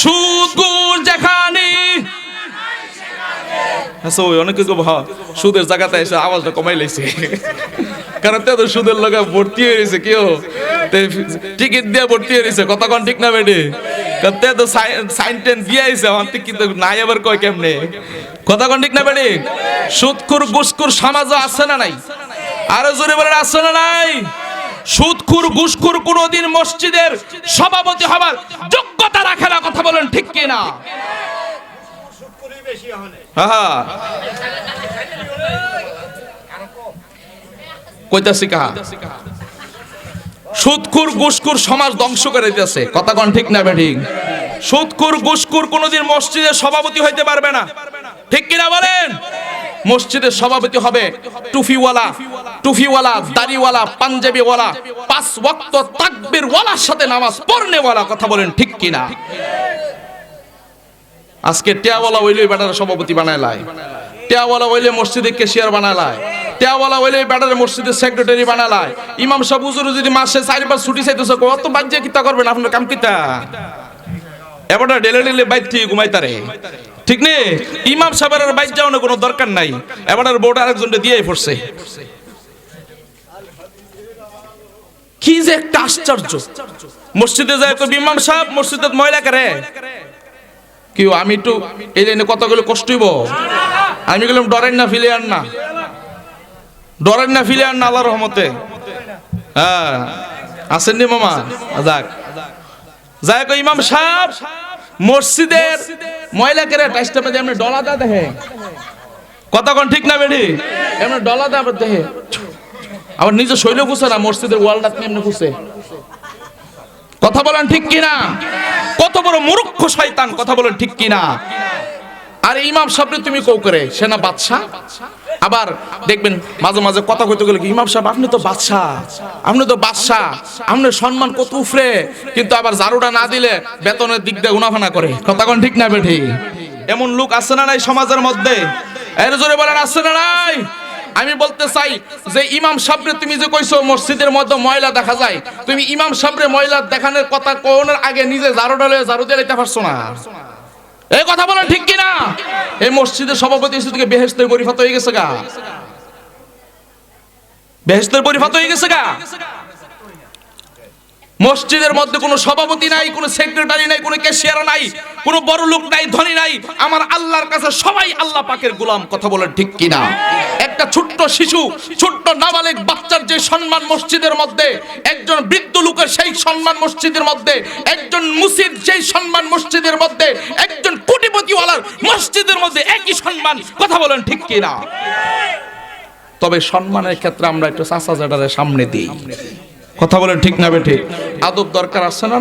সুদ ঘুষ যেখানে আচ্ছা ওই অনেকে সুদের জায়গাতে এসে আওয়াজটা কমাই লাইছে, কারণ তো সুদের লগা ভর্তি হয়ে গেছে, কেউ টিকিট দিয়ে ভর্তি হয়ে গেছে। কথা কোন ঠিক না বেডে? তে তো সাইন টেন দিয়ে আইছে, আমাকে কিন্তু নাই আবার কয় কেমনে? কথা কোন ঠিক না বেডে? সুদখোর ঘুষখোর সমাজে আছে না নাই? আরো জোরে বলেন আছে না নাই? সুদখোর ঘুষখোর কোনদিন মসজিদের সভাপতি হবার যোগ্যতা রাখে না। কথা বলেন ঠিক কি না? হ্যাঁ কইতাছি কাহা? সুদখোর ঘুষখোর সমাজ ধ্বংস করে দিতেছে। কথা কোন ঠিক না বেঠিক? সুদখোর ঘুষখোর কোনদিন মসজিদের সভাপতি হইতে পারবে না, ঠিক কিনা বলেন? মসজিদের সভাপতি হবে টুফিওয়ালা, দাড়িওয়ালা, পাঞ্জাবিওয়ালা, 5 ওয়াক্ত তাকবীরওয়ালার সাথে নামাজ পড়নেওয়ালা। কথা বলেন ঠিক কিনা? আজকে টিয়াওয়ালা হইলে বেটার সভাপতি বানায় লাই, টিয়াওয়ালা হইলে মসজিদে ক্যাশিয়ার বানায় লাই, টিয়াওয়ালা হইলে বেটার মসজিদের সেক্রেটারি বানায় লাই। ইমাম সাহেব হুজুর যদি মাসে 4-5 ছুটি চাইতেছে, কত বাজ্যে কিতা করবেন আপনার কাম কিতা? এবারে ডেলে ডেলে বাইর থেকে ঘুমাইতারে, ঠিক নেই? ইমাম সাহেবের বাইর যাওয়ার কোনো দরকার নাই, এবারে বোর্ড আরেকজনকে দিয়ে পড়ছে। কি যে একটা আশ্চর্য! মসজিদে যায় তো ইমাম সাহেব মসজিদে ময়লা করে কি? আমি একটু এই লাইনে কতগুলো কষ্ট হইব? আমি গেলাম ডরেন না, ফিলিয়ান না, ডরেন না, ফিলিয়ান না, আল্লাহর রহমতে। হ্যাঁ আসেননি মামা? যাক যাই কো ইমাম সাহেব মসজিদের ময়লা করে টাইসটা মধ্যে এমনি ডলা দা দেখে। কথা কোন ঠিক না বেডি? এমনি ডলা দা দেখে, আবার নিজে শৈল পুছে না, মসজিদের ওয়ালটা এমনি পুছে। কথা বলেন ঠিক কিনা? কত বড় মূর্খ শয়তান! কথা বলেন ঠিক কিনা? আর ইমাম সাহেব তুমি কও করে সেনা বাদশা। আবার দেখবেন মাঝে মাঝে কথা কইতে গেলে ইমাম সাহেব আপনি তো বাদশা, আপনি তো বাদশা, আপনার সম্মান কত উফরে, কিন্তু আবার জারুটা না দিলে বেতনের দিক দিয়ে গুনাফানা করে। কথা কোন ঠিক না বেঠি? এমন লোক আছে না নাই সমাজের মধ্যে? এর জোরে বলেন আছে না নাই? আমি বলতে চাই যে ইমাম সাহেবরে তুমি যে কইছো মসজিদের মধ্যে ময়লা দেখা যায়, তুমি ইমাম সাহেবরে ময়লা দেখানোর কথা কোনের আগে নিজে জারুটা লয়ে জারু দিয়ে লাইতে পারছো না? এই কথা বলেন ঠিক কি না? এই মসজিদের সভাপতি থেকে বেহেশতের পরিফাত হয়ে গেছে গা, বেহেশতের পরিফাত হয়ে গেছে গা। মসজিদের মধ্যে কোনো সভাপতি নাই, কোনো সেক্রেটারি নাই, কোনো ক্যাশিয়ার নাই, কোনো বড় লোক নাই, ধনী নাই। আমার আল্লাহর কাছে সবাই আল্লাহ পাকের গোলাম। কথা বলেন ঠিক কিনা? একটা ছোট্ট শিশু, ছোট্ট নাবালিগ বাচ্চার যে সম্মান মসজিদের মধ্যে, একজন বৃদ্ধ লোকের সেই সম্মান মসজিদের মধ্যে, একজন মুসিদ যেই সম্মান মসজিদের মধ্যে, একজন কোটিপতিওয়ালার মসজিদের মধ্যে একই সম্মান। কথা বলেন ঠিক কিনা? তবে সম্মানের ক্ষেত্রে আমরা একটু চাচা জাটারের সামনে দিই। কথা বলেন ঠিক না বেঠিক? আদব দরকার আছে না?